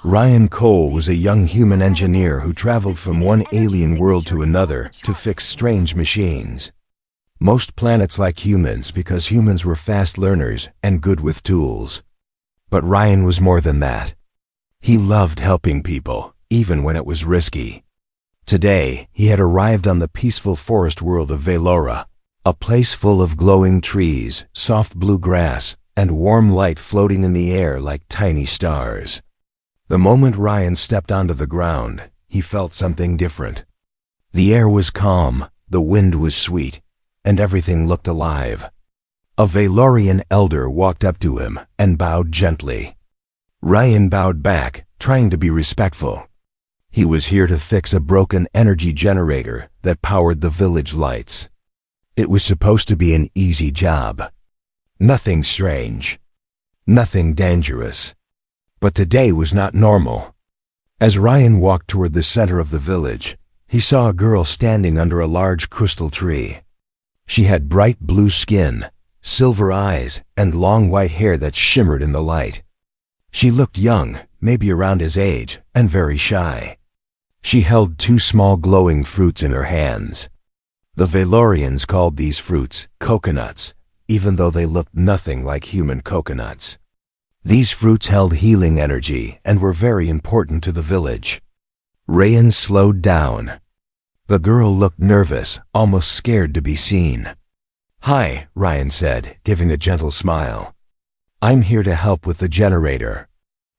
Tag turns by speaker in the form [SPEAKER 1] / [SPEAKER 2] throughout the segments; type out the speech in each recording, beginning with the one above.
[SPEAKER 1] Ryan Cole was a young human engineer who traveled from one alien world to another to fix strange machines. Most planets like humans because humans were fast learners and good with tools. But Ryan was more than that. He loved helping people, even when it was risky. Today, he had arrived on the peaceful forest world of Velora, a place full of glowing trees, soft blue grass, and warm light floating in the air like tiny stars. The moment Ryan stepped onto the ground, he felt something different. The air was calm, the wind was sweet, and everything looked alive. A Velorian elder walked up to him and bowed gently. Ryan bowed back, trying to be respectful. He was here to fix a broken energy generator that powered the village lights. It was supposed to be an easy job. Nothing strange. Nothing dangerous. But today was not normal. As Ryan walked toward the center of the village, he saw a girl standing under a large crystal tree. She had bright blue skin, silver eyes, and long white hair that shimmered in the light. She looked young, maybe around his age, and very shy. She held two small glowing fruits in her hands. The Velorians called these fruits coconuts, even though they looked nothing like human coconuts. These fruits held healing energy and were very important to the village. Ryan slowed down. The girl looked nervous, almost scared to be seen. "Hi," Ryan said, giving a gentle smile. "I'm here to help with the generator."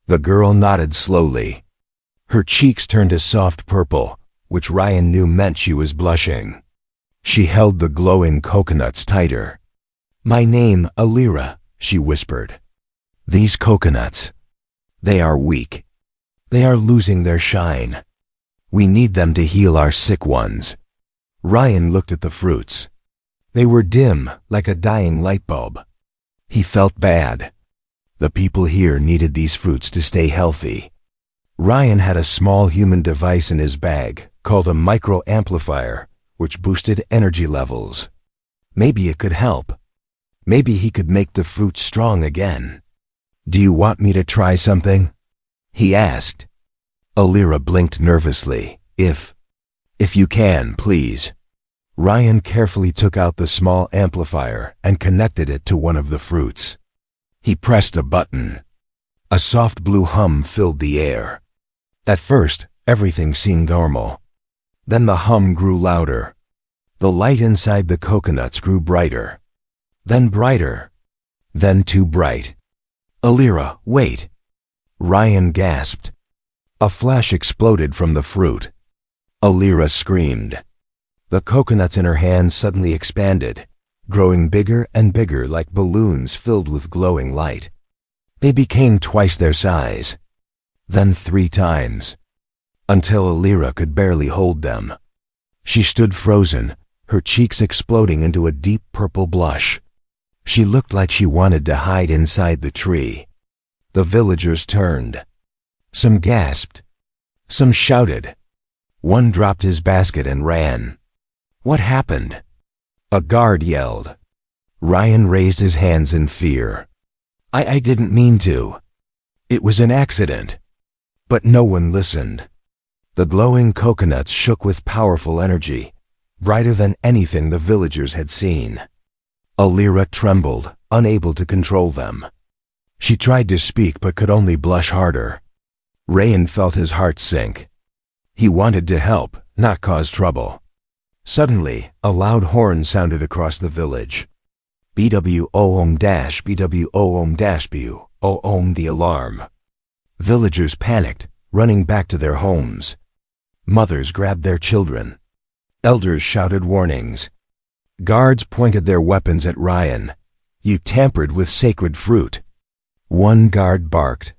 [SPEAKER 1] The girl nodded slowly. Her cheeks turned a soft purple, which Ryan knew meant she was blushing. She held the glowing coconuts tighter. "My name, Alira," she whispered. "These coconuts, they are weak. They are losing their shine. We need them to heal our sick ones." Ryan looked at the fruits. They were dim, like a dying light bulb. He felt bad. The people here needed these fruits to stay healthy. Ryan had a small human device in his bag called a micro-amplifier, which boosted energy levels. Maybe it could help. Maybe he could make the fruit strong again. "Do you want me to try something?" he asked. Alira blinked nervously. If you can, please." Ryan carefully took out the small amplifier and connected it to one of the fruits. He pressed a button. A soft blue hum filled the air. At first, everything seemed normal. Then the hum grew louder. The light inside the coconuts grew brighter. Then brighter. Then too bright. "Alira, wait!" Ryan gasped. A flash exploded from the fruit. Alira screamed. The coconuts in her hands suddenly expanded, growing bigger and bigger like balloons filled with glowing light. They became twice their size, then 3 times, until Alira could barely hold them. She stood frozen, her cheeks exploding into a deep purple blush. She looked like she wanted to hide inside the tree. The villagers turned. Some gasped. Some shouted. One dropped his basket and ran. "What happened?" A guard yelled. Ryan raised his hands in fear. I didn't mean to. It was an accident." But no one listened. The glowing coconuts shook with powerful energy, brighter than anything the villagers had seen. Alira trembled, unable to control them. She tried to speak but could only blush harder. Ryan felt his heart sink. He wanted to help, not cause trouble. Suddenly, a loud horn sounded across the village. BWOOM-BWOOM-BU, OOM the alarm. Villagers panicked, running back to their homes. Mothers grabbed their children. Elders shouted warnings. Guards pointed their weapons at Ryan. "You tampered with sacred fruit." One guard barked.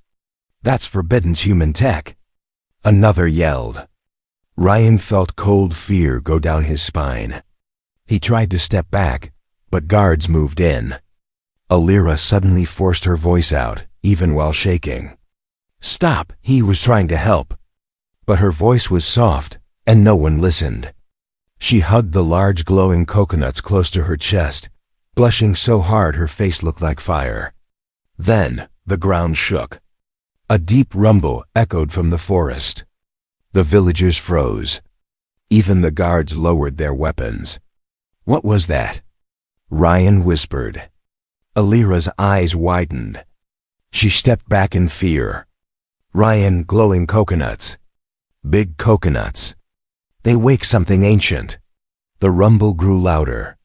[SPEAKER 1] "That's forbidden human tech." Another yelled. Ryan felt cold fear go down his spine. He tried to step back, but guards moved in. Alira suddenly forced her voice out, even while shaking. "Stop!" He was trying to help. But her voice was soft, and no one listened. She hugged the large glowing coconuts close to her chest, blushing so hard her face looked like fire. Then, the ground shook. A deep rumble echoed from the forest. The villagers froze. Even the guards lowered their weapons. What was that? Ryan whispered. Alira's eyes widened. She stepped back in fear. Ryan, glowing coconuts. Big coconuts. They wake something ancient. The rumble grew louder.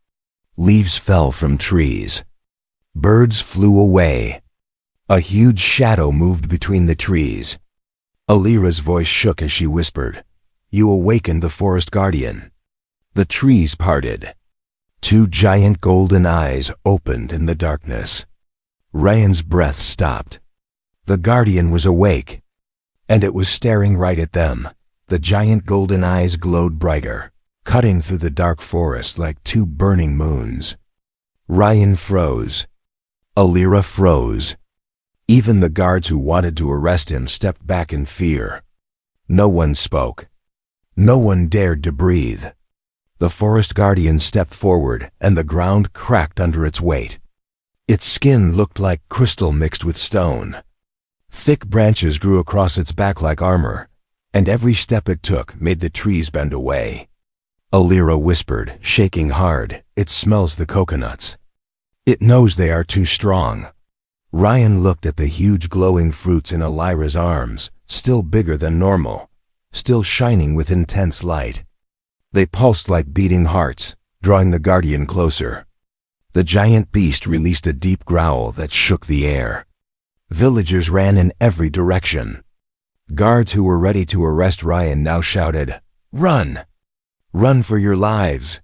[SPEAKER 1] Leaves fell from trees. Birds flew away. A huge shadow moved between the trees. Alira's voice shook as she whispered, "You awakened the forest guardian." The trees parted. Two giant golden eyes opened in the darkness. Ryan's breath stopped. The guardian was awake, and it was staring right at them. The giant golden eyes glowed brighter, cutting through the dark forest like two burning moons. Ryan froze. Alira froze. Even the guards who wanted to arrest him stepped back in fear. No one spoke. No one dared to breathe. The forest guardian stepped forward, and the ground cracked under its weight. Its skin looked like crystal mixed with stone. Thick branches grew across its back like armor, and every step it took made the trees bend away. Alira whispered, shaking hard, "It smells the coconuts. It knows they are too strong." Ryan looked at the huge glowing fruits in Alira's arms, still bigger than normal, still shining with intense light. They pulsed like beating hearts, drawing the guardian closer. The giant beast released a deep growl that shook the air. Villagers ran in every direction. Guards who were ready to arrest Ryan now shouted, "Run! Run for your lives!"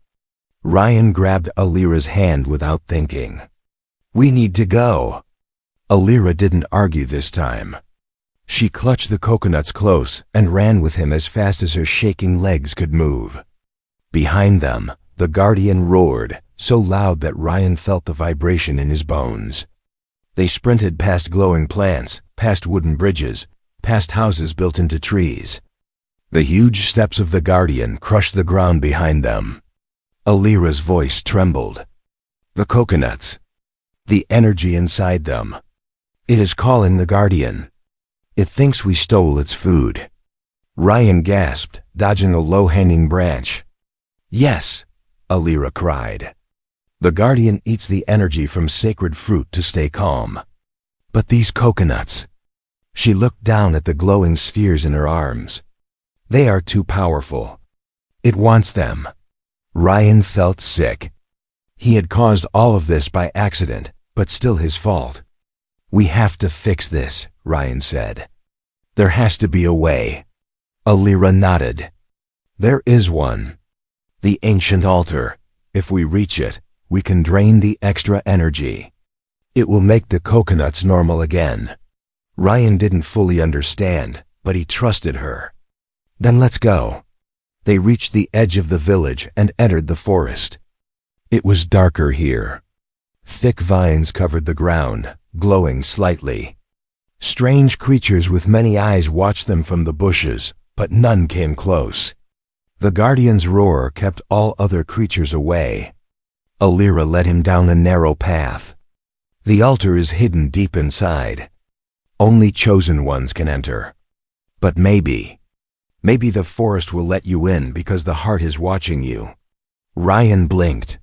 [SPEAKER 1] Ryan grabbed Alira's hand without thinking. "We need to go." Alira didn't argue this time. She clutched the coconuts close and ran with him as fast as her shaking legs could move. Behind them, the guardian roared, so loud that Ryan felt the vibration in his bones. They sprinted past glowing plants, past wooden bridges, past houses built into trees. The huge steps of the guardian crushed the ground behind them. Alira's voice trembled. "The coconuts. The energy inside them. It is calling the guardian. It thinks we stole its food." Ryan gasped, dodging a low-hanging branch. "Yes," Alira cried. "The guardian eats the energy from sacred fruit to stay calm. But these coconuts..." She looked down at the glowing spheres in her arms. "They are too powerful. It wants them." Ryan felt sick. He had caused all of this by accident, but still his fault. "We have to fix this," Ryan said. "There has to be a way." Alira nodded. "There is one. The ancient altar. If we reach it, we can drain the extra energy. It will make the coconuts normal again." Ryan didn't fully understand, but he trusted her. "Then let's go." They reached the edge of the village and entered the forest. It was darker here. Thick vines covered the ground, glowing slightly. Strange creatures with many eyes watched them from the bushes, but none came close. The guardian's roar kept all other creatures away. Alira led him down a narrow path. "The altar is hidden deep inside. Only chosen ones can enter. But maybe the forest will let you in because the heart is watching you." Ryan blinked.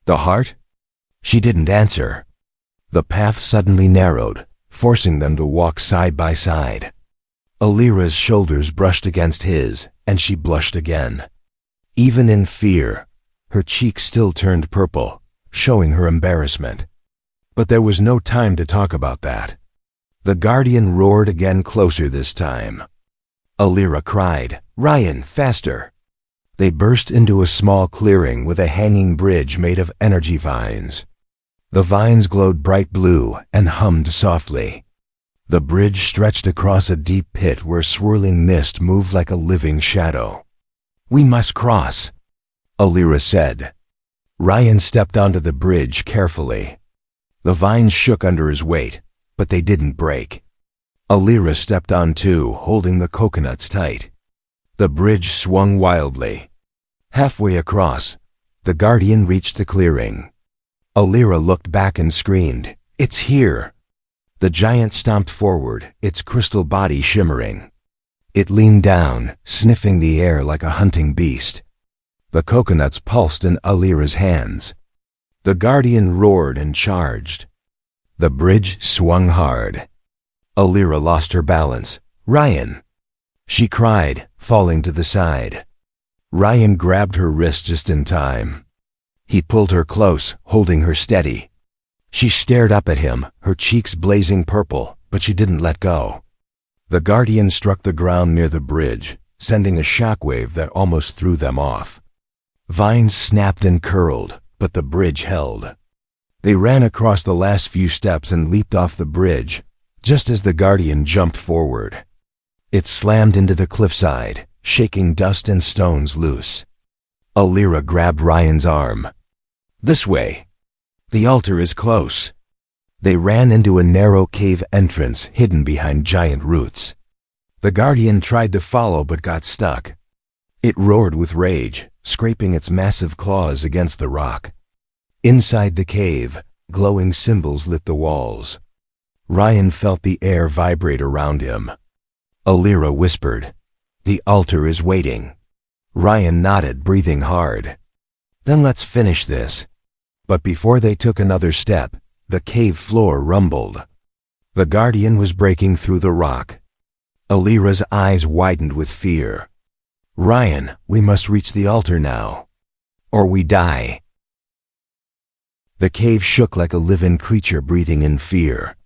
[SPEAKER 1] "The heart?" She didn't answer. The path suddenly narrowed, forcing them to walk side by side. Alira's shoulders brushed against his, and she blushed again. Even in fear, her cheeks still turned purple, showing her embarrassment. But there was no time to talk about that. The guardian roared again, closer this time. Alira cried, "Ryan, faster!" They burst into a small clearing with a hanging bridge made of energy vines. The vines glowed bright blue and hummed softly. The bridge stretched across a deep pit where swirling mist moved like a living shadow. "We must cross," Alira said. Ryan stepped onto the bridge carefully. The vines shook under his weight, but they didn't break. Alira stepped on too, holding the coconuts tight. The bridge swung wildly. Halfway across, the guardian reached the clearing. Alira looked back and screamed, "It's here!" The giant stomped forward, its crystal body shimmering. It leaned down, sniffing the air like a hunting beast. The coconuts pulsed in Alira's hands. The guardian roared and charged. The bridge swung hard. Alira lost her balance. "Ryan!" she cried, falling to the side. Ryan grabbed her wrist just in time. He pulled her close, holding her steady. She stared up at him, her cheeks blazing purple, but she didn't let go. The guardian struck the ground near the bridge, sending a shockwave that almost threw them off. Vines snapped and curled, but the bridge held. They ran across the last few steps and leaped off the bridge, just as the guardian jumped forward. It slammed into the cliffside, shaking dust and stones loose. Alira grabbed Ryan's arm. "This way. The altar is close." They ran into a narrow cave entrance hidden behind giant roots. The guardian tried to follow but got stuck. It roared with rage, scraping its massive claws against the rock. Inside the cave, glowing symbols lit the walls. Ryan felt the air vibrate around him. Alira whispered, "The altar is waiting." Ryan nodded, breathing hard. "Then let's finish this." But before they took another step, the cave floor rumbled. The guardian was breaking through the rock. Alira's eyes widened with fear. "Ryan, we must reach the altar now, or we die." The cave shook like a living creature breathing in fear.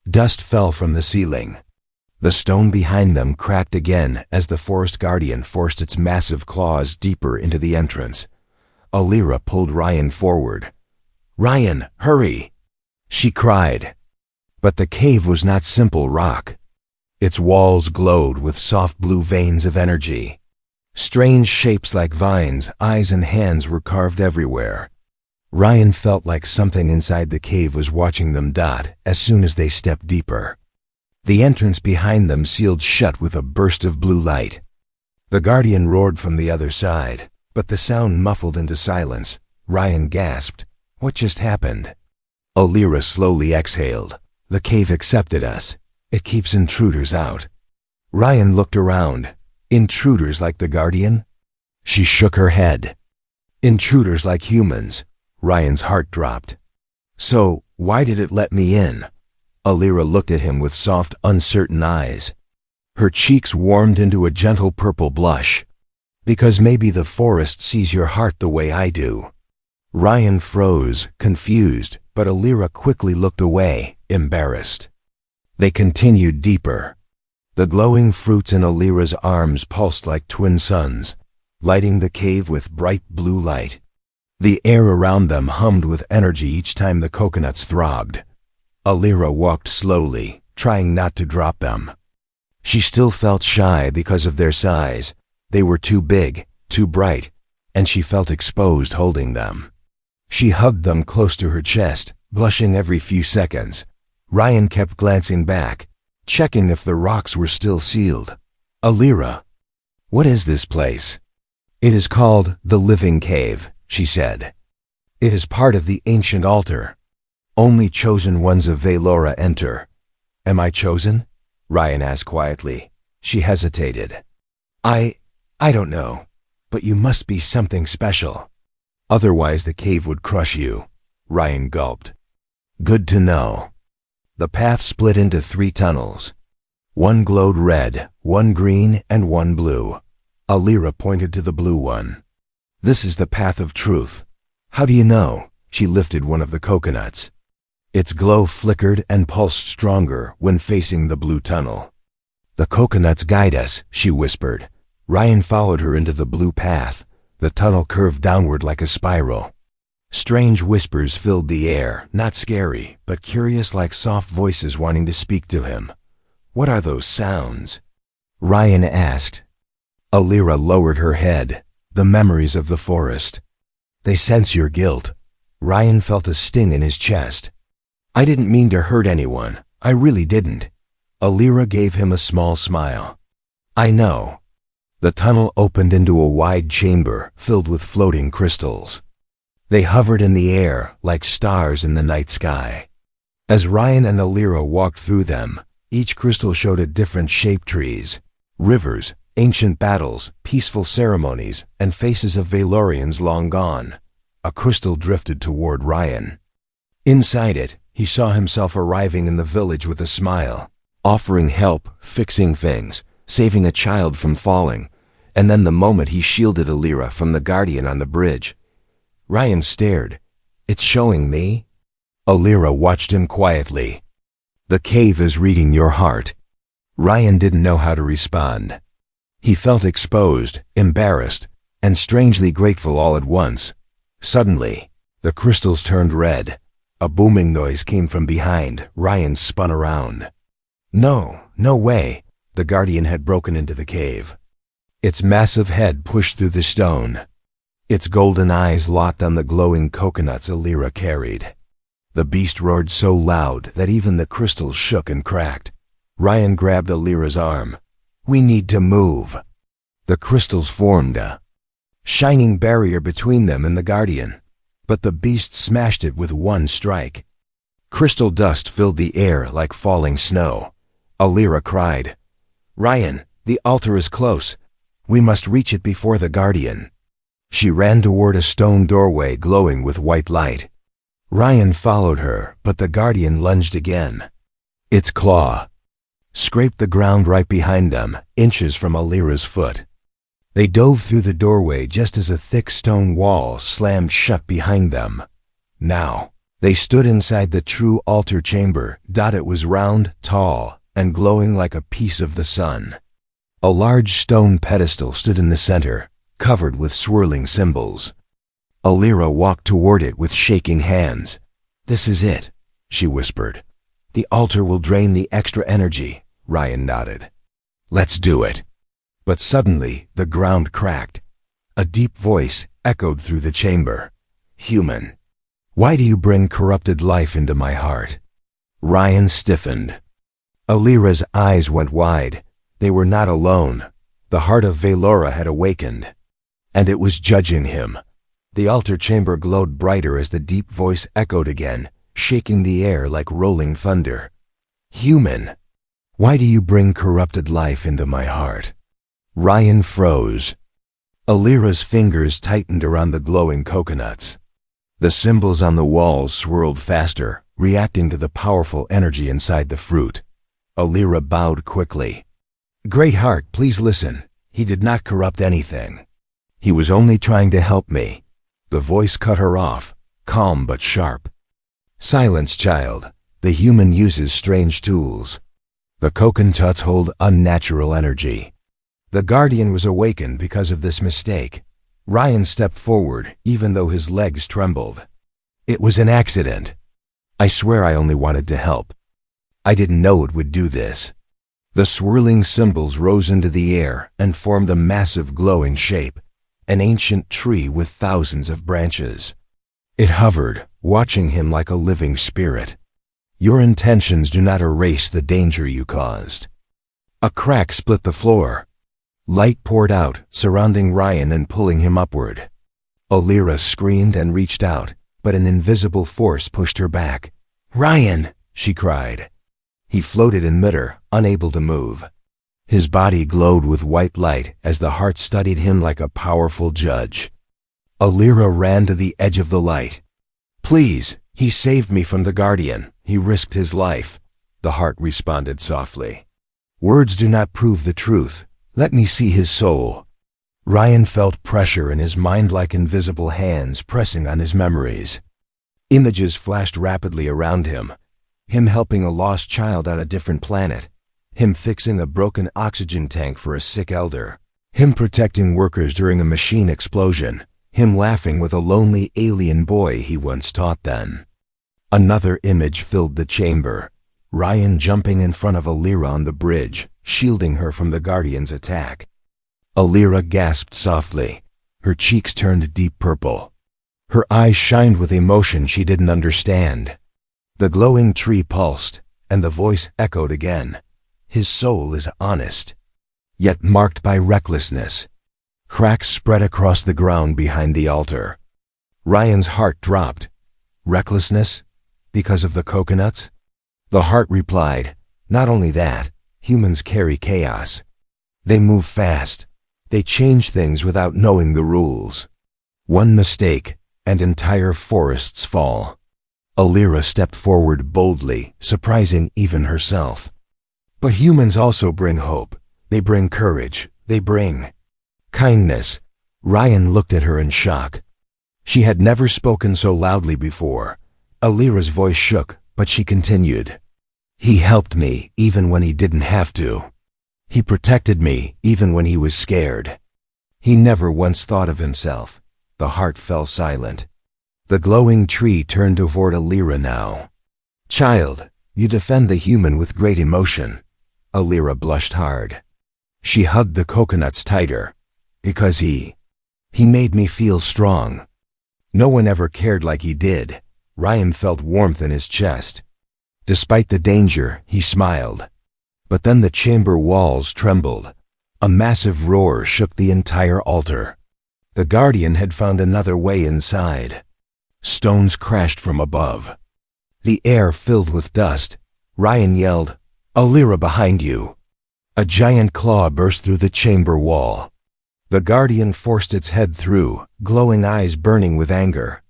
[SPEAKER 1] Dust fell from the ceiling. The stone behind them cracked again as the forest guardian forced its massive claws deeper into the entrance. Alira pulled Ryan forward. "Ryan, hurry!" she cried. But the cave was not simple rock. Its walls glowed with soft blue veins of energy. Strange shapes like vines, eyes and hands were carved everywhere. Ryan felt like something inside the cave was watching them as soon as they stepped deeper. The entrance behind them sealed shut with a burst of blue light. The guardian roared from the other side, but the sound muffled into silence. Ryan gasped, "What just happened?" Alira slowly exhaled. "The cave accepted us. It keeps intruders out." Ryan looked around. "Intruders like the guardian?" She shook her head. "Intruders like humans." Ryan's heart dropped. "So, why did it let me in?" Alira looked at him with soft, uncertain eyes. Her cheeks warmed into a gentle purple blush. "Because maybe the forest sees your heart the way I do." Ryan froze, confused, but Alira quickly looked away, embarrassed. They continued deeper. The glowing fruits in Alira's arms pulsed like twin suns, lighting the cave with bright blue light. The air around them hummed with energy each time the coconuts throbbed. Alira walked slowly, trying not to drop them. She still felt shy because of their size. They were too big, too bright, and she felt exposed holding them. She hugged them close to her chest, blushing every few seconds. Ryan kept glancing back, checking if the rocks were still sealed. "Alira, what is this place?" "It is called the Living Cave," she said. "It is part of the ancient altar. Only chosen ones of Valora enter." "Am I chosen?" Ryan asked quietly. She hesitated. I don't know, but you must be something special. Otherwise the cave would crush you." Ryan gulped. "Good to know." The path split into 3 tunnels. One glowed red, one green, and one blue. Alira pointed to the blue one. "This is the path of truth." "How do you know?" She lifted one of the coconuts. Its glow flickered and pulsed stronger when facing the blue tunnel. "The coconuts guide us," she whispered. Ryan followed her into the blue path. The tunnel curved downward like a spiral. Strange whispers filled the air, not scary, but curious, like soft voices wanting to speak to him. "What are those sounds?" Ryan asked. Alira lowered her head. "The memories of the forest. They sense your guilt." Ryan felt a sting in his chest. "I didn't mean to hurt anyone. I really didn't." Alira gave him a small smile. "I know." The tunnel opened into a wide chamber filled with floating crystals. They hovered in the air like stars in the night sky. As Ryan and Alira walked through them, each crystal showed a different shape: trees, rivers, ancient battles, peaceful ceremonies, and faces of Valorians long gone. A crystal drifted toward Ryan. Inside it, he saw himself arriving in the village with a smile, offering help, fixing things, saving a child from falling, and then the moment he shielded Alira from the Guardian on the bridge. Ryan stared. "It's showing me?" Alira watched him quietly. "The cave is reading your heart." Ryan didn't know how to respond. He felt exposed, embarrassed, and strangely grateful all at once. Suddenly, the crystals turned red. A booming noise came from behind. Ryan spun around. No way. The Guardian had broken into the cave. Its massive head pushed through the stone. Its golden eyes locked on the glowing coconuts Alira carried. The beast roared so loud that even the crystals shook and cracked. Ryan grabbed Alira's arm. "We need to move." The crystals formed a shining barrier between them and the Guardian, but the beast smashed it with one strike. Crystal dust filled the air like falling snow. Alira cried, "Ryan, the altar is close. We must reach it before the Guardian." She ran toward a stone doorway glowing with white light. Ryan followed her, but the Guardian lunged again. Its claw scraped the ground right behind them, inches from Alira's foot. They dove through the doorway just as a thick stone wall slammed shut behind them. Now, they stood inside the true altar chamber. It was round, tall, and glowing like a piece of the sun. A large stone pedestal stood in the center, covered with swirling symbols. Alira walked toward it with shaking hands. "This is it," she whispered. "The altar will drain the extra energy." Ryan nodded. "Let's do it." But suddenly, the ground cracked. A deep voice echoed through the chamber. "Human, why do you bring corrupted life into my heart?" Ryan stiffened. Alira's eyes went wide. They were not alone. The heart of Valora had awakened, and it was judging him. The altar chamber glowed brighter as the deep voice echoed again, shaking the air like rolling thunder. "Human, why do you bring corrupted life into my heart?" Ryan froze. Alira's fingers tightened around the glowing coconuts. The symbols on the walls swirled faster, reacting to the powerful energy inside the fruit. Alira bowed quickly. "Great Heart, please listen. He did not corrupt anything. He was only trying to help me." The voice cut her off, calm but sharp. "Silence, child. The human uses strange tools. The coconuts hold unnatural energy." The Guardian was awakened because of this mistake. Ryan stepped forward, even though his legs trembled. "It was an accident. I swear I only wanted to help. I didn't know it would do this." The swirling symbols rose into the air and formed a massive glowing shape, an ancient tree with thousands of branches. It hovered, watching him like a living spirit. "Your intentions do not erase the danger you caused." A crack split the floor. Light poured out, surrounding Ryan and pulling him upward. Alira screamed and reached out, but an invisible force pushed her back. "Ryan!" she cried. He floated in midair, unable to move. His body glowed with white light as the heart studied him like a powerful judge. Alira ran to the edge of the light. "Please, he saved me from the Guardian. He risked his life." The heart responded softly. "Words do not prove the truth. Let me see his soul." Ryan felt pressure in his mind like invisible hands pressing on his memories. Images flashed rapidly around him. Him helping a lost child on a different planet. Him fixing a broken oxygen tank for a sick elder. Him protecting workers during a machine explosion. Him laughing with a lonely alien boy he once taught them. Another image filled the chamber. Ryan jumping in front of Alira on the bridge, shielding her from the Guardian's attack. Alira gasped softly. Her cheeks turned deep purple. Her eyes shined with emotion she didn't understand. The glowing tree pulsed, and the voice echoed again. "His soul is honest, yet marked by recklessness." Cracks spread across the ground behind the altar. Ryan's heart dropped. Recklessness? Because of the coconuts? The heart replied, "Not only that, humans carry chaos. They move fast. They change things without knowing the rules. One mistake, and entire forests fall." Alira stepped forward boldly, surprising even herself. But humans also bring hope. They bring courage. They bring kindness. Ryan looked at her in shock. She had never spoken so loudly before. Alira's voice shook, but she continued. "He helped me even when he didn't have to. He protected me even when he was scared. He never once thought of himself." The heart fell silent. The glowing tree turned toward Alira now. "Child, you defend the human with great emotion." Alira blushed hard. She hugged the coconuts tighter. "Because he made me feel strong. No one ever cared like he did." Ryan felt warmth in his chest. Despite the danger, he smiled. But then the chamber walls trembled. A massive roar shook the entire altar. The Guardian had found another way inside. Stones crashed from above. The air filled with dust. Ryan yelled, "Alira, behind you!" A giant claw burst through the chamber wall. The Guardian forced its head through, glowing eyes burning with anger.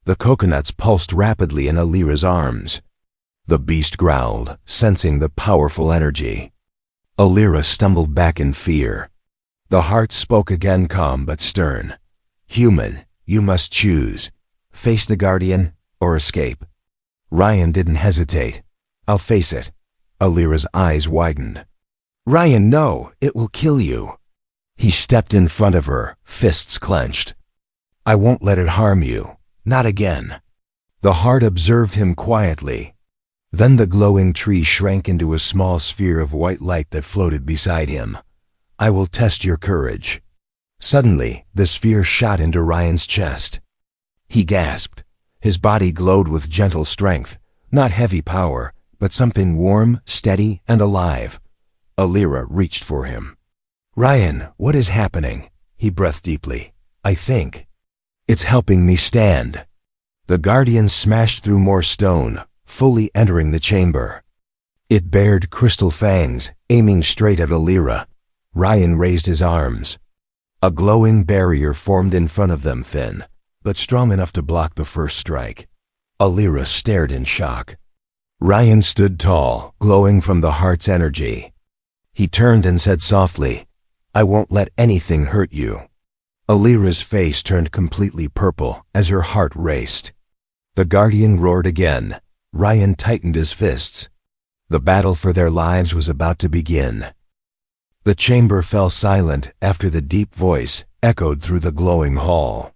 [SPEAKER 1] The coconuts pulsed rapidly in Alira's arms. The beast growled, sensing the powerful energy. Alira stumbled back in fear. The heart spoke again, calm but stern. "Human, you must choose. Face the Guardian or escape." Ryan didn't hesitate. "I'll face it." Alira's eyes widened. "Ryan, no, it will kill you." He stepped in front of her, fists clenched. "I won't let it harm you. Not again." The heart observed him quietly. Then the glowing tree shrank into a small sphere of white light that floated beside him. "I will test your courage." Suddenly, the sphere shot into Ryan's chest. He gasped. His body glowed with gentle strength, not heavy power, but something warm, steady, and alive. Alira reached for him. "Ryan, what is happening?" He breathed deeply. "I think it's helping me stand." The Guardian smashed through more stone, fully entering the chamber. It bared crystal fangs, aiming straight at Alira. Ryan raised his arms. A glowing barrier formed in front of them, thin, but strong enough to block the first strike. Alira stared in shock. Ryan stood tall, glowing from the heart's energy. He turned and said softly, "I won't let anything hurt you." Alira's face turned completely purple as her heart raced. The Guardian roared again. Ryan tightened his fists. The battle for their lives was about to begin. The chamber fell silent after the deep voice echoed through the glowing hall.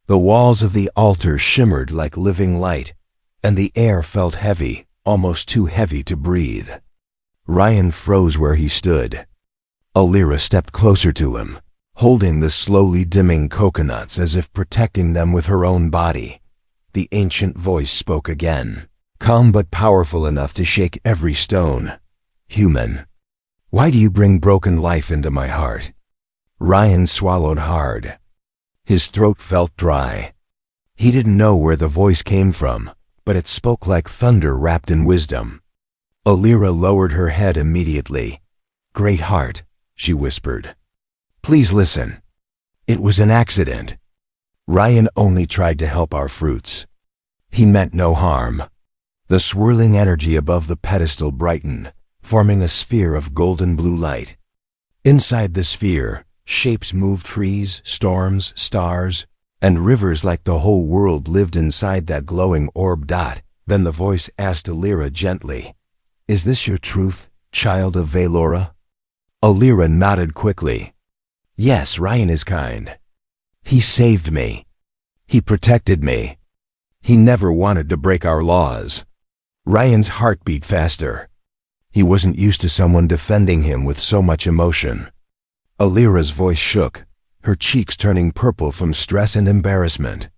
[SPEAKER 1] The walls of the altar shimmered like living light, and the air felt heavy, almost too heavy to breathe. Ryan froze where he stood. Alira stepped closer to him, holding the slowly dimming coconuts as if protecting them with her own body. The ancient voice spoke again, calm but powerful enough to shake every stone. "Human, why do you bring broken life into my heart?" Ryan swallowed hard. His throat felt dry. He didn't know where the voice came from, but it spoke like thunder wrapped in wisdom. Alira lowered her head immediately. "Great heart," she whispered. "Please listen. It was an accident. Ryan only tried to help our fruits. He meant no harm." The swirling energy above the pedestal brightened, forming a sphere of golden blue light. Inside the sphere, shapes moved: trees, storms, stars, and rivers like the whole world lived inside that glowing orb dot. Then the voice asked Alira gently, "Is this your truth, child of Valora?" Alira nodded quickly. "Yes, Ryan is kind. He saved me. He protected me. He never wanted to break our laws." Ryan's heart beat faster. He wasn't used to someone defending him with so much emotion. Alira's voice shook, her cheeks turning purple from stress and embarrassment.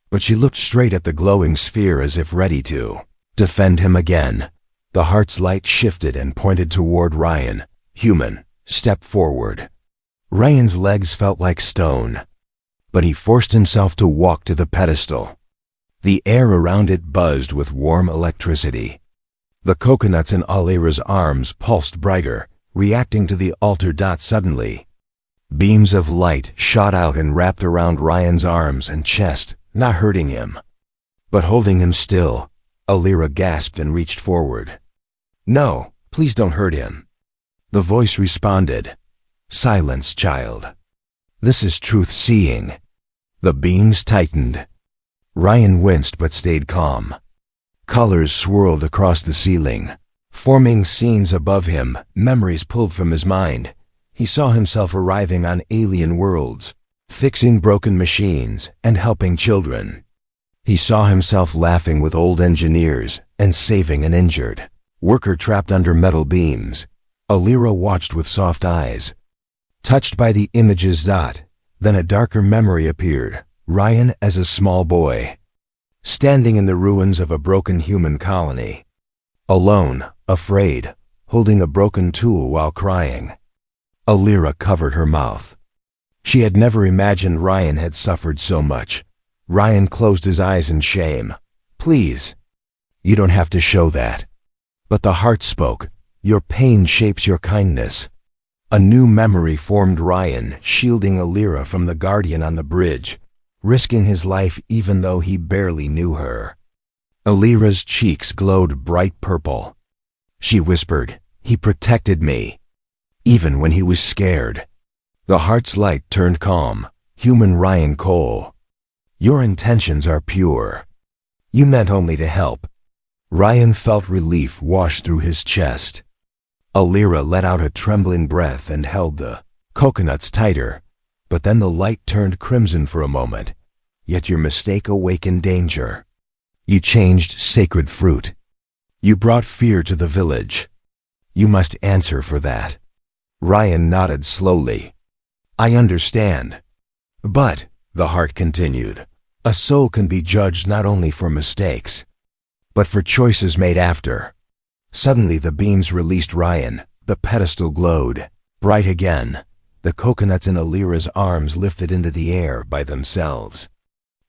[SPEAKER 1] But she looked straight at the glowing sphere as if ready to defend him again. The heart's light shifted and pointed toward Ryan. "Human, step forward." Ryan's legs felt like stone, but he forced himself to walk to the pedestal. The air around it buzzed with warm electricity. The coconuts in Alira's arms pulsed brighter, reacting to the altar. Suddenly, beams of light shot out and wrapped around Ryan's arms and chest, not hurting him, but holding him still. Alira gasped and reached forward. "No, please don't hurt him." The voice responded, "Silence, child. This is truth seeing." The beams tightened. Ryan winced but stayed calm. Colors swirled across the ceiling, forming scenes above him, memories pulled from his mind. He saw himself arriving on alien worlds, fixing broken machines and helping children. He saw himself laughing with old engineers and saving an injured worker trapped under metal beams. Alira watched with soft eyes, touched by the images. Then a darker memory appeared, Ryan as a small boy, standing in the ruins of a broken human colony, alone, afraid, holding a broken tool while crying. Alira covered her mouth. She had never imagined Ryan had suffered so much. Ryan closed his eyes in shame. "Please, you don't have to show that." But the heart spoke, "Your pain shapes your kindness." A new memory formed. Ryan shielding Alira from the Guardian on the bridge, risking his life even though he barely knew her. Alira's cheeks glowed bright purple. She whispered, "He protected me, even when he was scared." The heart's light turned calm. "Human Ryan Cole, your intentions are pure. You meant only to help." Ryan felt relief wash through his chest. Alira let out a trembling breath and held the coconuts tighter, but then the light turned crimson for a moment. "Yet your mistake awakened danger. You changed sacred fruit. You brought fear to the village. You must answer for that." Ryan nodded slowly. "I understand. But," the heart continued, "a soul can be judged not only for mistakes, but for choices made after." Suddenly the beams released Ryan. The pedestal glowed, bright again. The coconuts in Alira's arms lifted into the air by themselves.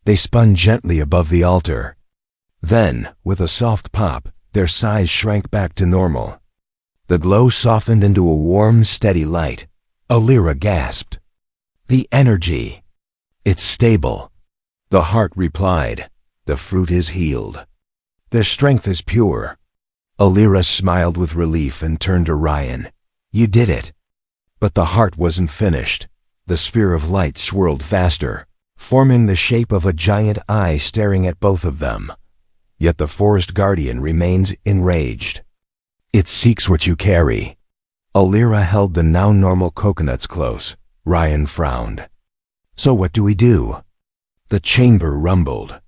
[SPEAKER 1] They spun gently above the altar. Then, with a soft pop, their size shrank back to normal. The glow softened into a warm, steady light. Alira gasped. "The energy! It's stable." The heart replied, "The fruit is healed. Their strength is pure." Alira smiled with relief and turned to Ryan. "You did it." But the heart wasn't finished. The sphere of light swirled faster, forming the shape of a giant eye staring at both of them. Yet the forest guardian remains enraged. "It seeks what you carry." Alira held the now normal coconuts close. Ryan frowned. "So what do we do?" The chamber rumbled.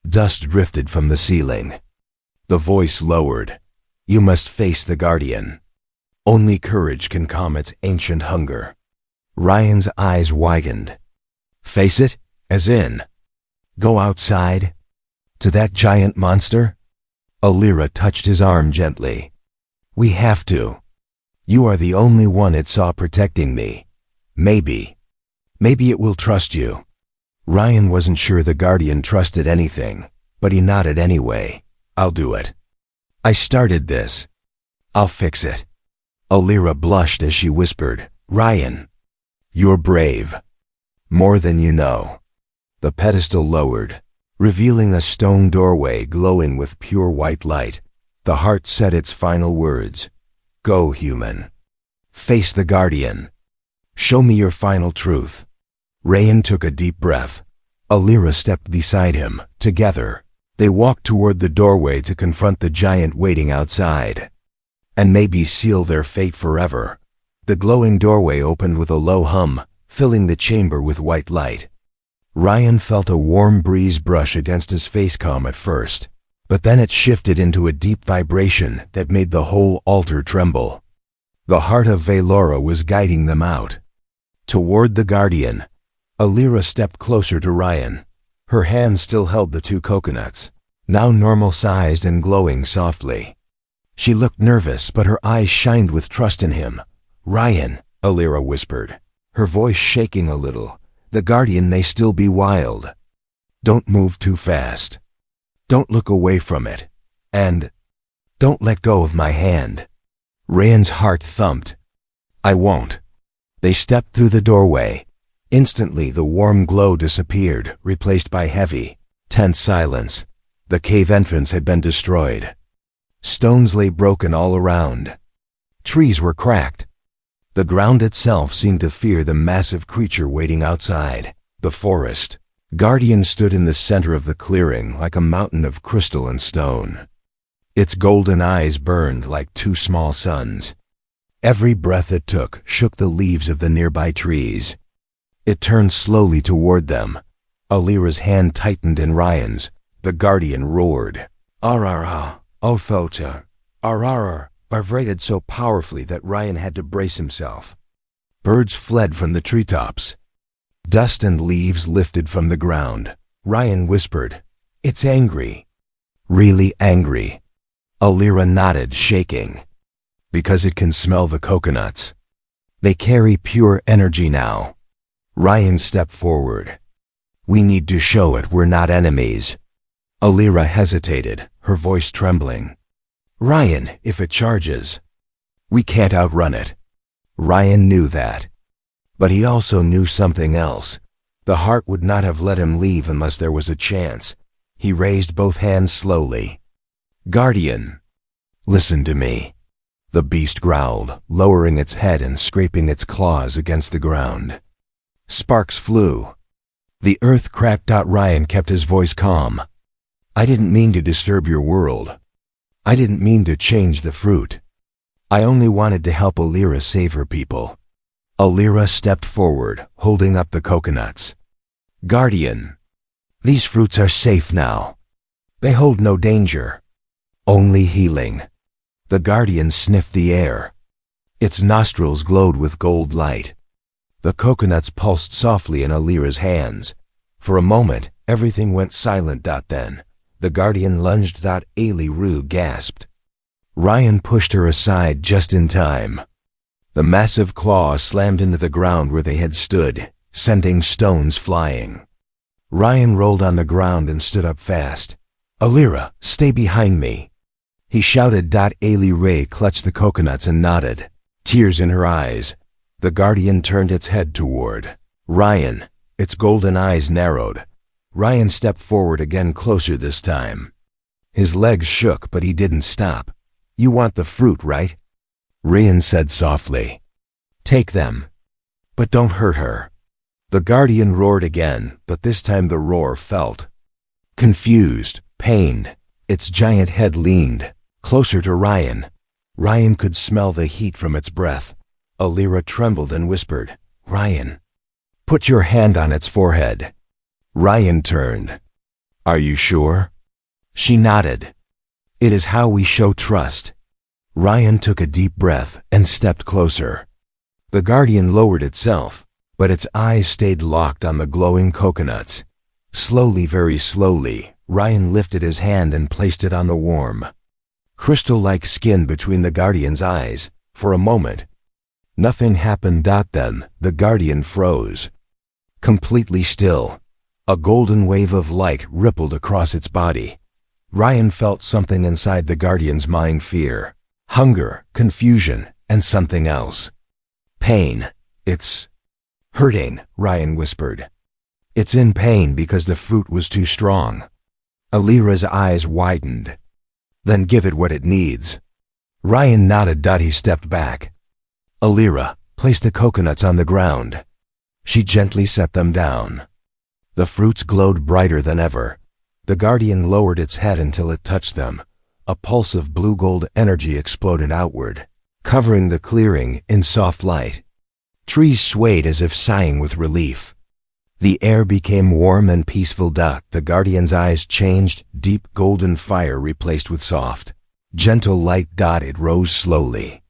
[SPEAKER 1] Dust drifted from the ceiling. The voice lowered. "You must face the guardian. Only courage can calm its ancient hunger." Ryan's eyes widened. "Face it? As in, go outside? To that giant monster?" Alira touched his arm gently. "We have to. You are the only one it saw protecting me. Maybe it will trust you." Ryan wasn't sure the guardian trusted anything, but he nodded anyway. "I'll do it. I started this. I'll fix it." Alira blushed as she whispered, "Ryan, you're brave. More than you know." The pedestal lowered, revealing a stone doorway glowing with pure white light. The heart said its final words. "Go, human. Face the guardian. Show me your final truth." Ryan took a deep breath. Alira stepped beside him. Together, they walked toward the doorway to confront the giant waiting outside, and maybe seal their fate forever. The glowing doorway opened with a low hum, filling the chamber with white light. Ryan felt a warm breeze brush against his facecom at first, but then it shifted into a deep vibration that made the whole altar tremble. The heart of Valora was guiding them out. Toward the guardian, Alira stepped closer to Ryan. Her hand still held the two coconuts, now normal-sized and glowing softly. She looked nervous, but her eyes shined with trust in him. "Ryan," Alira whispered, her voice shaking a little, "the guardian may still be wild. Don't move too fast. Don't look away from it. And Don't let go of my hand. Ryan's heart thumped. I won't. They stepped through the doorway. Instantly, the warm glow disappeared, replaced by heavy, tense silence. The cave entrance had been destroyed. Stones lay broken all around. Trees were cracked. The ground itself seemed to fear the massive creature waiting outside. The forest. Guardian stood in the center of the clearing like a mountain of crystal and stone. Its golden eyes burned like two small suns. Every breath it took shook the leaves of the nearby trees. It turned slowly toward them. Alira's hand tightened in Ryan's. The Guardian roared. Arara, Ofota, Arara, vibrated so powerfully that Ryan had to brace himself. Birds fled from the treetops. Dust and leaves lifted from the ground. Ryan whispered, "It's angry." Really angry. Alira nodded, shaking. Because it can smell the coconuts. They carry pure energy now. Ryan stepped forward. We need to show it we're not enemies. Alira hesitated, her voice trembling. Ryan, if it charges, we can't outrun it. Ryan knew that. But he also knew something else. The heart would not have let him leave unless there was a chance. He raised both hands slowly. Guardian, listen to me. The beast growled, lowering its head and scraping its claws against the ground. Sparks flew. The earth cracked out. Ryan kept his voice calm. I didn't mean to disturb your world. I didn't mean to change the fruit. I only wanted to help Alira save her people. Alira stepped forward, holding up the coconuts. Guardian, these fruits are safe now. They hold no danger. Only healing. The Guardian sniffed the air. Its nostrils glowed with gold light. The coconuts pulsed softly in Alira's hands. For a moment, everything went silent. Then, the Guardian lunged. Aliru gasped. Ryan pushed her aside just in time. The massive claw slammed into the ground where they had stood, sending stones flying. Ryan rolled on the ground and stood up fast. Alira, stay behind me. He shouted. Aliru clutched the coconuts and nodded, tears in her eyes. The Guardian turned its head toward Ryan. Its golden eyes narrowed. Ryan stepped forward again, closer this time. His legs shook, but he didn't stop. You want the fruit, right? Ryan said softly. Take them. But don't hurt her. The Guardian roared again, but this time the roar felt confused, pained. Its giant head leaned closer to Ryan. Ryan could smell the heat from its breath. Alira trembled and whispered, Ryan, put your hand on its forehead. Ryan turned. Are you sure? She nodded. It is how we show trust. Ryan took a deep breath and stepped closer. The Guardian lowered itself, but its eyes stayed locked on the glowing coconuts. Slowly, very slowly, Ryan lifted his hand and placed it on the warm, crystal-like skin between the Guardian's eyes. For a moment, nothing happened. Then, the Guardian froze. Completely still. A golden wave of light rippled across its body. Ryan felt something inside the Guardian's mind: fear, hunger, confusion, and something else. Pain. It's hurting, Ryan whispered. It's in pain because the fruit was too strong. Alira's eyes widened. Then give it what it needs. Ryan nodded. He stepped back. Alira, place the coconuts on the ground. She gently set them down. The fruits glowed brighter than ever. The Guardian lowered its head until it touched them. A pulse of blue-gold energy exploded outward, covering the clearing in soft light. Trees swayed as if sighing with relief. The air became warm and peaceful. The Guardian's eyes changed, deep golden fire replaced with soft, gentle light. It rose slowly,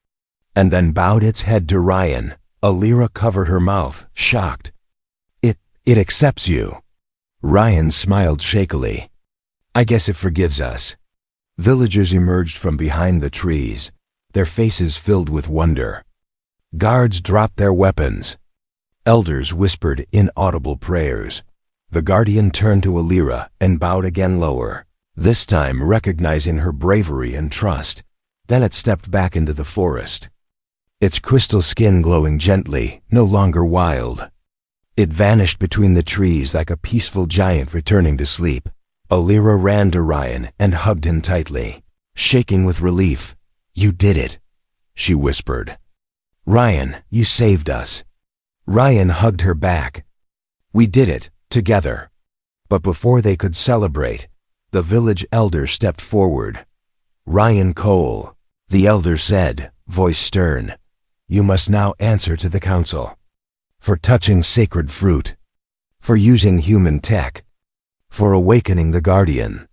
[SPEAKER 1] and then bowed its head to Ryan. Alira covered her mouth, shocked. It accepts you. Ryan smiled shakily. I guess it forgives us. Villagers emerged from behind the trees, their faces filled with wonder. Guards dropped their weapons. Elders whispered inaudible prayers. The Guardian turned to Alira and bowed again, lower. this time recognizing her bravery and trust. Then it stepped back into the forest, its crystal skin glowing gently, no longer wild. It vanished between the trees like a peaceful giant returning to sleep. Alira ran to Ryan and hugged him tightly, shaking with relief. "You did it," she whispered. "Ryan, you saved us." Ryan hugged her back. "We did it, together." But before they could celebrate, the village elder stepped forward. "Ryan Cole," the elder said, voice stern, "you must now answer to the council. For touching sacred fruit. For using human tech. For awakening the Guardian."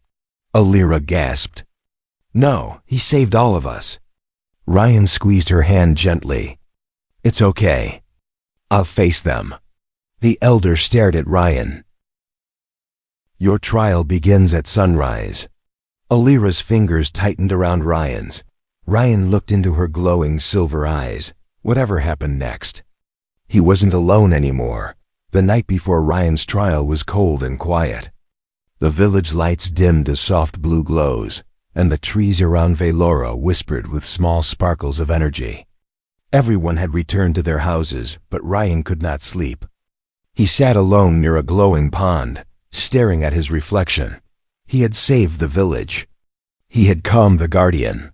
[SPEAKER 1] Alira gasped. "No, he saved all of us." Ryan squeezed her hand gently. "It's okay. I'll face them." The elder stared at Ryan. "Your trial begins at sunrise." Alira's fingers tightened around Ryan's. Ryan looked into her glowing silver eyes. Whatever happened next? He wasn't alone anymore. The night before Ryan's trial was cold and quiet. The village lights dimmed to soft blue glows, and the trees around Velora whispered with small sparkles of energy. Everyone had returned to their houses, but Ryan could not sleep. He sat alone near a glowing pond, staring at his reflection. He had saved the village. He had calmed the Guardian.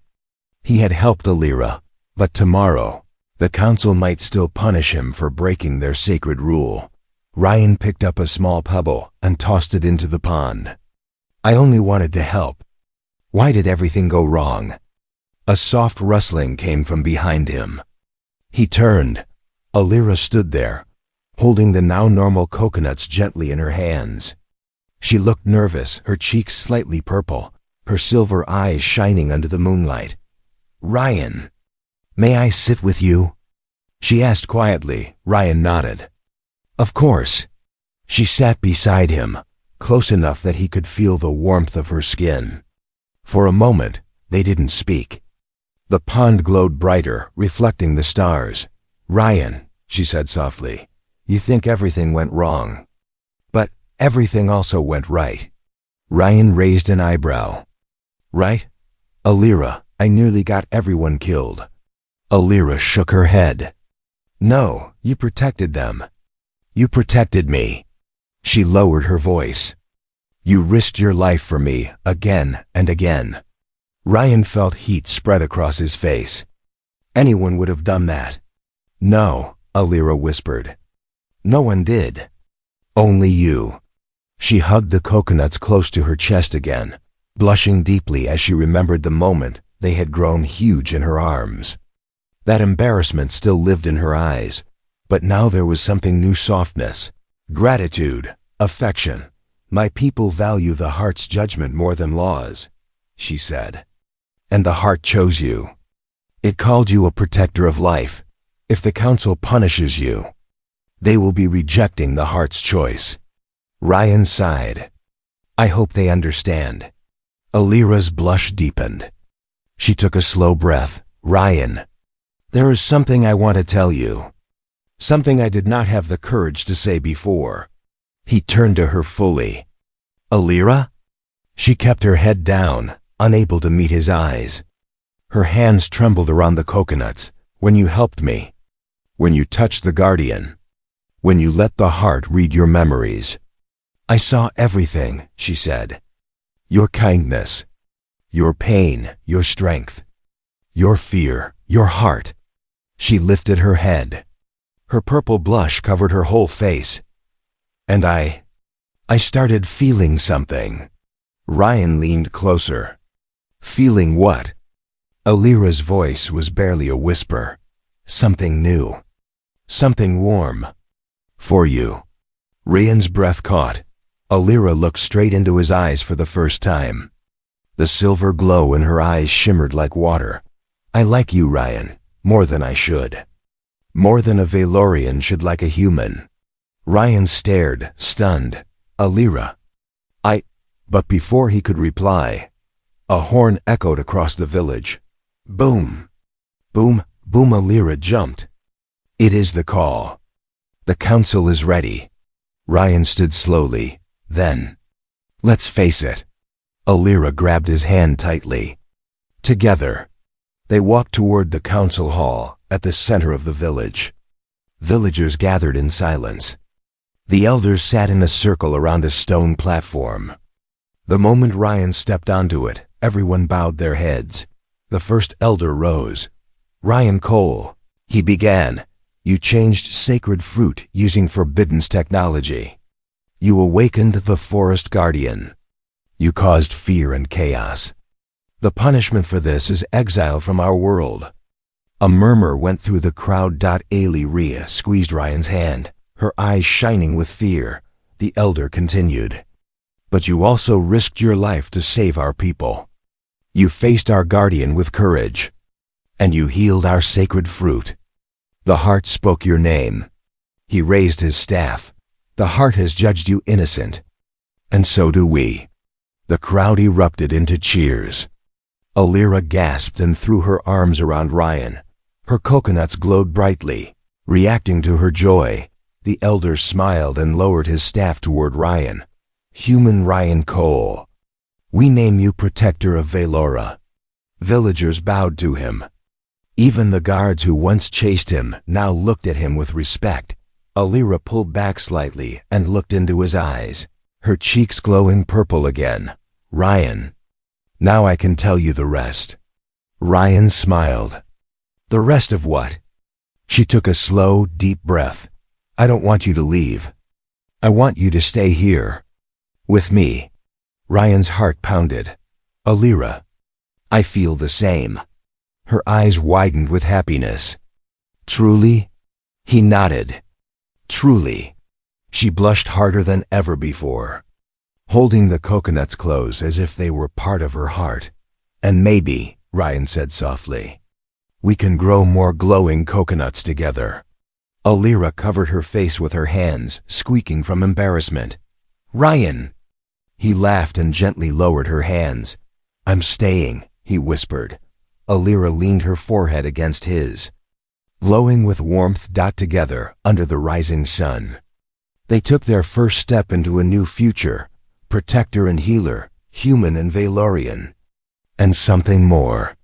[SPEAKER 1] He had helped Alira, but tomorrow, the council might still punish him for breaking their sacred rule. Ryan picked up a small pebble and tossed it into the pond. "I only wanted to help. Why did everything go wrong?" A soft rustling came from behind him. He turned. Alira stood there, holding the now normal coconuts gently in her hands. She looked nervous, her cheeks slightly purple, her silver eyes shining under the moonlight. "Ryan, may I sit with you?" she asked quietly. Ryan nodded. "Of course." She sat beside him, close enough that he could feel the warmth of her skin. For a moment, they didn't speak. The pond glowed brighter, reflecting the stars. "Ryan," she said softly, "you think everything went wrong. But everything also went right." Ryan raised an eyebrow. "Right? Alira, I nearly got everyone killed." Alira shook her head. "No, you protected them. You protected me." She lowered her voice. "You risked your life for me, again and again." Ryan felt heat spread across his face. "Anyone would have done that." "No," Alira whispered. "No one did. Only you." She hugged the coconuts close to her chest again, blushing deeply as she remembered the moment they had grown huge in her arms. That embarrassment still lived in her eyes, but now there was something new: softness, gratitude, affection. "My people value the heart's judgment more than laws," she said. "And the heart chose you. It called you a protector of life. If the council punishes you, they will be rejecting the heart's choice." Ryan sighed. "I hope they understand." Alira's blush deepened. She took a slow breath. "Ryan, there is something I want to tell you. Something I did not have the courage to say before." He turned to her fully. "Alira?" She kept her head down, unable to meet his eyes. Her hands trembled around the coconuts. "When you helped me. When you touched the Guardian. When you let the heart read your memories. I saw everything," she said. "Your kindness. Your pain, your strength. Your fear, your heart." She lifted her head. Her purple blush covered her whole face. "And I started feeling something." Ryan leaned closer. "Feeling what?" Alira's voice was barely a whisper. "Something new. Something warm. For you." Ryan's breath caught. Alira looked straight into his eyes for the first time. The silver glow in her eyes shimmered like water. "I like you, Ryan, more than I should. More than a Velorian should like a human." Ryan stared, stunned. "Alira, But before he could reply, a horn echoed across the village. Boom! Boom! Boom! Alira jumped. "It is the call. The council is ready." Ryan stood slowly. Then, "Let's face it." Alira grabbed his hand tightly. Together, they walked toward the council hall at the center of the village. Villagers gathered in silence. The elders sat in a circle around a stone platform. The moment Ryan stepped onto it, everyone bowed their heads. The first elder rose. "Ryan Cole," he began, "you changed sacred fruit using forbidden technology. You awakened the forest guardian. You caused fear and chaos. The punishment for this is exile from our world." A murmur went through the crowd. Rhea squeezed Ryan's hand, her eyes shining with fear. The elder continued, "But you also risked your life to save our people. You faced our guardian with courage, and you healed our sacred fruit. The heart spoke your name." He raised his staff. "The heart has judged you innocent, and so do we." The crowd erupted into cheers. Alira gasped and threw her arms around Ryan. Her coconuts glowed brightly. Reacting to her joy, the elder smiled and lowered his staff toward Ryan. "Human Ryan Cole, we name you protector of Velora." Villagers bowed to him. Even the guards who once chased him now looked at him with respect. Alira pulled back slightly and looked into his eyes, her cheeks glowing purple again. "Ryan, now I can tell you the rest." Ryan smiled. "The rest of what?" She took a slow, deep breath. "I don't want you to leave. I want you to stay here, with me." Ryan's heart pounded. "Alira, I feel the same." Her eyes widened with happiness. "Truly?" He nodded. "Truly." She blushed harder than ever before, holding the coconuts close as if they were part of her heart. "And maybe," Ryan said softly, "we can grow more glowing coconuts together." Alira covered her face with her hands, squeaking from embarrassment. "Ryan!" He laughed and gently lowered her hands. "I'm staying," he whispered. Alira leaned her forehead against his, glowing with warmth. Together, under the rising sun, they took their first step into a new future, protector and healer, human and Valorian, and something more.